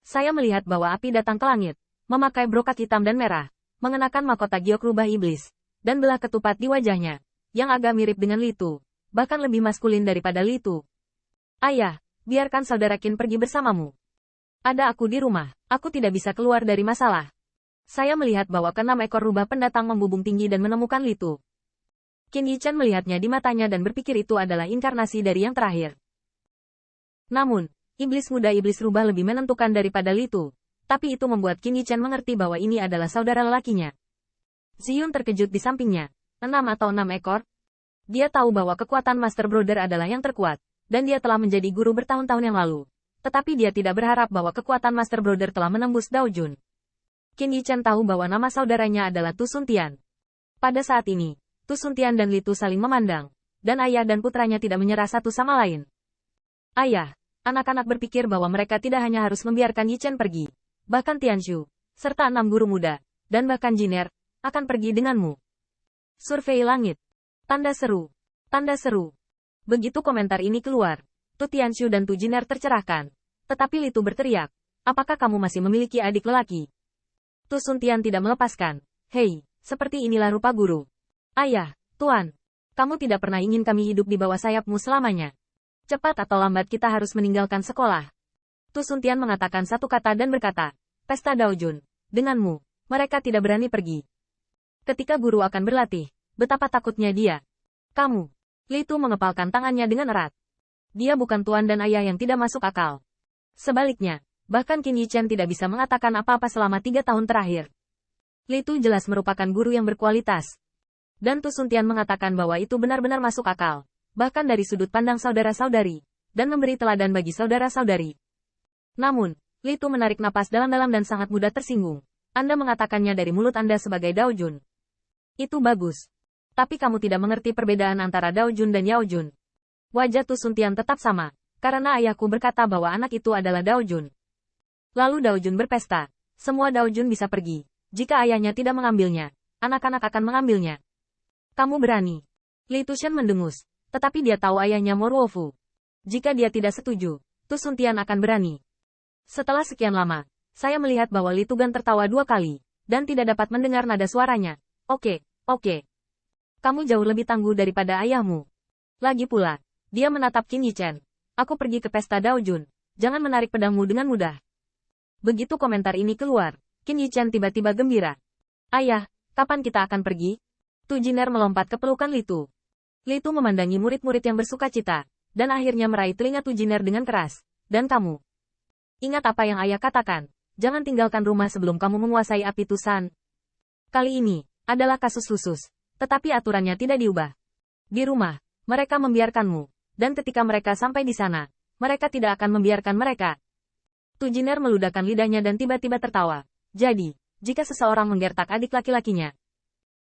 Saya melihat bahwa api datang ke langit, memakai brokat hitam dan merah, mengenakan mahkota giok rubah iblis, dan belah ketupat di wajahnya, yang agak mirip dengan Litu, bahkan lebih maskulin daripada Litu. Ayah, biarkan saudara Qin pergi bersamamu. Ada aku di rumah, aku tidak bisa keluar dari masalah. Saya melihat bahwa keenam ekor rubah pendatang membubung tinggi dan menemukan Litu. Qin Yichan melihatnya di matanya dan berpikir itu adalah inkarnasi dari yang terakhir. Namun, iblis muda iblis rubah lebih menentukan daripada Litu, tapi itu membuat Qin Yichan mengerti bahwa ini adalah saudara lelakinya. Ziyun terkejut di sampingnya. 6 atau 6 ekor? Dia tahu bahwa kekuatan Master Brother adalah yang terkuat, dan dia telah menjadi guru bertahun-tahun yang lalu. Tetapi dia tidak berharap bahwa kekuatan Master Brother telah menembus Dao Jun. Qin Yichan tahu bahwa nama saudaranya adalah Tu Sun Tian. Pada saat ini, Tu Sun Tian dan Litu saling memandang, dan ayah dan putranya tidak menyerah satu sama lain. Ayah, anak-anak berpikir bahwa mereka tidak hanya harus membiarkan Yi Chen pergi, bahkan Tianshu, serta 6 guru muda, dan bahkan Jiner, akan pergi denganmu. Survei langit. Tanda seru. Tanda seru. Begitu komentar ini keluar, Tu Tianshu dan Tu Jiner tercerahkan. Tetapi Litu berteriak, apakah kamu masih memiliki adik lelaki? Tu Sun Tian tidak melepaskan. Hei, seperti inilah rupa guru. Ayah, Tuan, kamu tidak pernah ingin kami hidup di bawah sayapmu selamanya. Cepat atau lambat kita harus meninggalkan sekolah. Tu Sun Tian mengatakan satu kata dan berkata, Pesta Dao Jun, denganmu, mereka tidak berani pergi. Ketika guru akan berlatih, betapa takutnya dia. Kamu. Litu mengepalkan tangannya dengan erat. Dia bukan tuan dan ayah yang tidak masuk akal. Sebaliknya, bahkan Qin Yichan tidak bisa mengatakan apa-apa selama 3 tahun terakhir. Litu jelas merupakan guru yang berkualitas. Dan Tu Sun Tian mengatakan bahwa itu benar-benar masuk akal, bahkan dari sudut pandang saudara-saudari, dan memberi teladan bagi saudara-saudari. Namun, Litu menarik napas dalam-dalam dan sangat mudah tersinggung. Anda mengatakannya dari mulut Anda sebagai Dao Jun. Itu bagus. Tapi kamu tidak mengerti perbedaan antara Dao Jun dan Yao Jun. Wajah Tu Sun Tian tetap sama, karena ayahku berkata bahwa anak itu adalah Dao Jun. Lalu Dao Jun berpesta. Semua Dao Jun bisa pergi. Jika ayahnya tidak mengambilnya, anak-anak akan mengambilnya. Kamu berani. Li Tushan mendengus, tetapi dia tahu ayahnya Moruofu. Jika dia tidak setuju, Tu Sun Tian akan berani. Setelah sekian lama, saya melihat bahwa Li Tugan tertawa 2 kali, dan tidak dapat mendengar nada suaranya. Oke. Kamu jauh lebih tangguh daripada ayahmu. Lagi pula, dia menatap Qin Yichan. Aku pergi ke pesta Dao Jun. Jangan menarik pedangmu dengan mudah. Begitu komentar ini keluar, Qin Yichan tiba-tiba gembira. Ayah, kapan kita akan pergi? Tu Jiner melompat ke pelukan Litu. Litu memandangi murid-murid yang bersuka cita, dan akhirnya meraih telinga Tu Jiner dengan keras. Dan kamu. Ingat apa yang ayah katakan. Jangan tinggalkan rumah sebelum kamu menguasai api Tusan. Kali ini, adalah kasus khusus. Tetapi aturannya tidak diubah. Di rumah, mereka membiarkanmu. Dan ketika mereka sampai di sana, mereka tidak akan membiarkan mereka. Tu Jiner meludahkan lidahnya dan tiba-tiba tertawa. Jadi, jika seseorang menggertak adik laki-lakinya.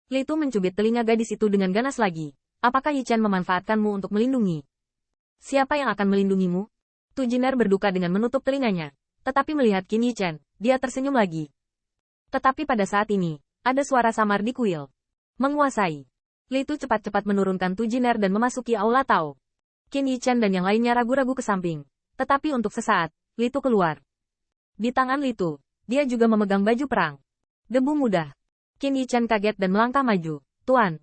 Litu mencubit telinga gadis itu dengan ganas lagi. Apakah Yichan memanfaatkanmu untuk melindungi? Siapa yang akan melindungimu? Tu Jiner berduka dengan menutup telinganya. Tetapi melihat Qin Yichan, dia tersenyum lagi. Tetapi pada saat ini, ada suara samar di kuil. Menguasai. Litu cepat-cepat menurunkan Tu Jiner dan memasuki aula Tao. Qin Yichan dan yang lainnya ragu-ragu ke samping. Tetapi untuk sesaat, Litu keluar. Di tangan Litu, dia juga memegang baju perang. Debu mudah. Qin Yichan kaget dan melangkah maju. Tuan.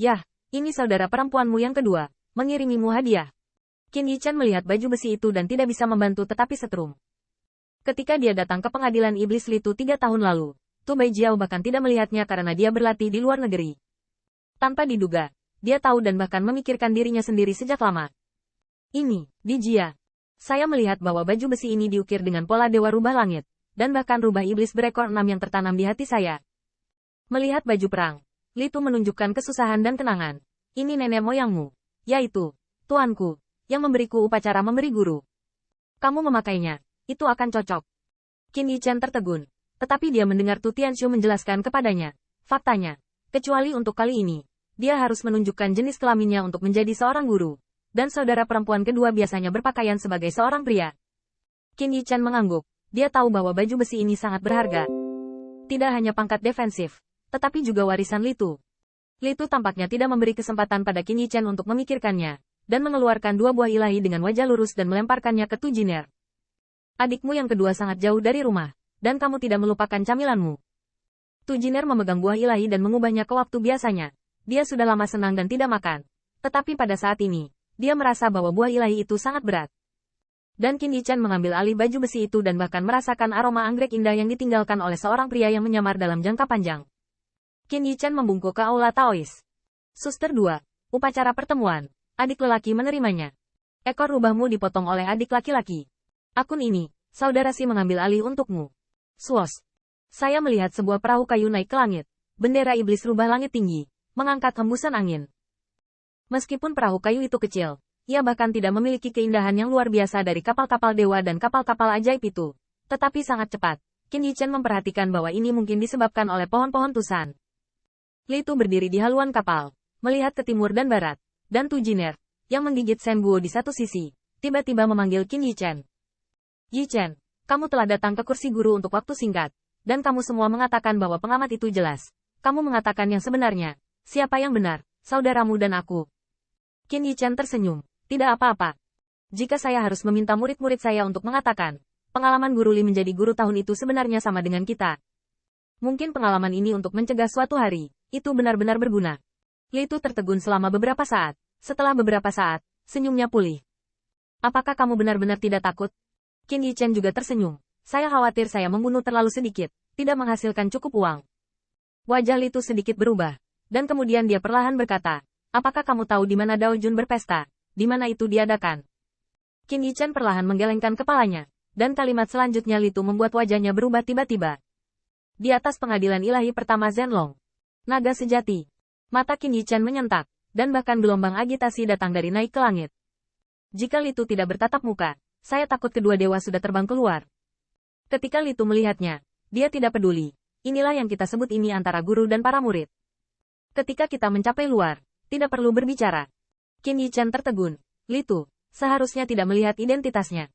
Yah, ini saudara perempuanmu yang kedua, mengirimimu hadiah. Qin Yichan melihat baju besi itu dan tidak bisa membantu tetapi setrum. Ketika dia datang ke pengadilan iblis Litu 3 tahun lalu, Tu Baijiao bahkan tidak melihatnya karena dia berlatih di luar negeri. Tanpa diduga, dia tahu dan bahkan memikirkan dirinya sendiri sejak lama. Ini, di Jia. Saya melihat bahwa baju besi ini diukir dengan pola dewa rubah langit, dan bahkan rubah iblis berekor 6 yang tertanam di hati saya. Melihat baju perang, Litu menunjukkan kesusahan dan kenangan. Ini nenek moyangmu, yaitu, tuanku, yang memberiku upacara memberi guru. Kamu memakainya, itu akan cocok. Qin Yichan tertegun, tetapi dia mendengar Tu Tianshu menjelaskan kepadanya. Faktanya, kecuali untuk kali ini, dia harus menunjukkan jenis kelaminnya untuk menjadi seorang guru. Dan saudara perempuan kedua biasanya berpakaian sebagai seorang pria. Qin Yichan mengangguk, dia tahu bahwa baju besi ini sangat berharga. Tidak hanya pangkat defensif, tetapi juga warisan Litu. Litu tampaknya tidak memberi kesempatan pada Qin Yichan untuk memikirkannya, dan mengeluarkan 2 buah ilahi dengan wajah lurus dan melemparkannya ke Tu Jiner. Adikmu yang kedua sangat jauh dari rumah, dan kamu tidak melupakan camilanmu. Tujiner memegang buah ilahi dan mengubahnya ke waktu biasanya. Dia sudah lama senang dan tidak makan. Tetapi pada saat ini, dia merasa bahwa buah ilahi itu sangat berat. Dan Qin Yichan mengambil alih baju besi itu dan bahkan merasakan aroma anggrek indah yang ditinggalkan oleh seorang pria yang menyamar dalam jangka panjang. Qin Yichan membungkuk ke aula Taois. Suster 2. Upacara pertemuan. Adik lelaki menerimanya. Ekor rubahmu dipotong oleh adik laki-laki. Akun ini, saudara si mengambil alih untukmu. Swos. Saya melihat sebuah perahu kayu naik ke langit. Bendera iblis rubah langit tinggi, mengangkat hembusan angin. Meskipun perahu kayu itu kecil, ia bahkan tidak memiliki keindahan yang luar biasa dari kapal-kapal dewa dan kapal-kapal ajaib itu. Tetapi sangat cepat, Qin Yichan memperhatikan bahwa ini mungkin disebabkan oleh pohon-pohon tusan. Li Tu berdiri di haluan kapal, melihat ke timur dan barat, dan Tujiner, yang menggigit Shen Guo di satu sisi, tiba-tiba memanggil Qin Yichan. Yichan, kamu telah datang ke kursi guru untuk waktu singkat. Dan kamu semua mengatakan bahwa pengamat itu jelas. Kamu mengatakan yang sebenarnya. Siapa yang benar, saudaramu dan aku? Qin Yichan tersenyum. Tidak apa-apa. Jika saya harus meminta murid-murid saya untuk mengatakan, pengalaman Guru Li menjadi guru tahun itu sebenarnya sama dengan kita. Mungkin pengalaman ini untuk mencegah suatu hari, itu benar-benar berguna. Li Tu tertegun selama beberapa saat. Setelah beberapa saat, senyumnya pulih. Apakah kamu benar-benar tidak takut? Qin Yichan juga tersenyum. Saya khawatir saya membunuh terlalu sedikit, tidak menghasilkan cukup uang. Wajah Li Tu sedikit berubah, dan kemudian dia perlahan berkata, apakah kamu tahu di mana Dao Jun berpesta, di mana itu diadakan? Qin Yichan perlahan menggelengkan kepalanya, dan kalimat selanjutnya Li Tu membuat wajahnya berubah tiba-tiba. Di atas pengadilan ilahi pertama Zhenlong. Naga sejati. Mata Qin Yichan menyentak, dan bahkan gelombang agitasi datang dari naik ke langit. Jika Li Tu tidak bertatap muka, saya takut kedua dewa sudah terbang keluar. Ketika Li Tu melihatnya, dia tidak peduli. Inilah yang kita sebut ini antara guru dan para murid. Ketika kita mencapai luar, tidak perlu berbicara. Qin Yichan tertegun. Li Tu, seharusnya tidak melihat identitasnya.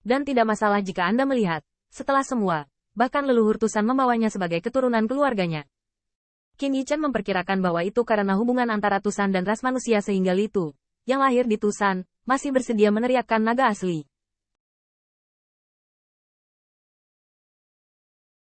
Dan tidak masalah jika Anda melihat, setelah semua, bahkan leluhur Tusan membawanya sebagai keturunan keluarganya. Qin Yichan memperkirakan bahwa itu karena hubungan antara Tusan dan ras manusia sehingga Li Tu, yang lahir di Tusan, masih bersedia meneriakkan naga asli.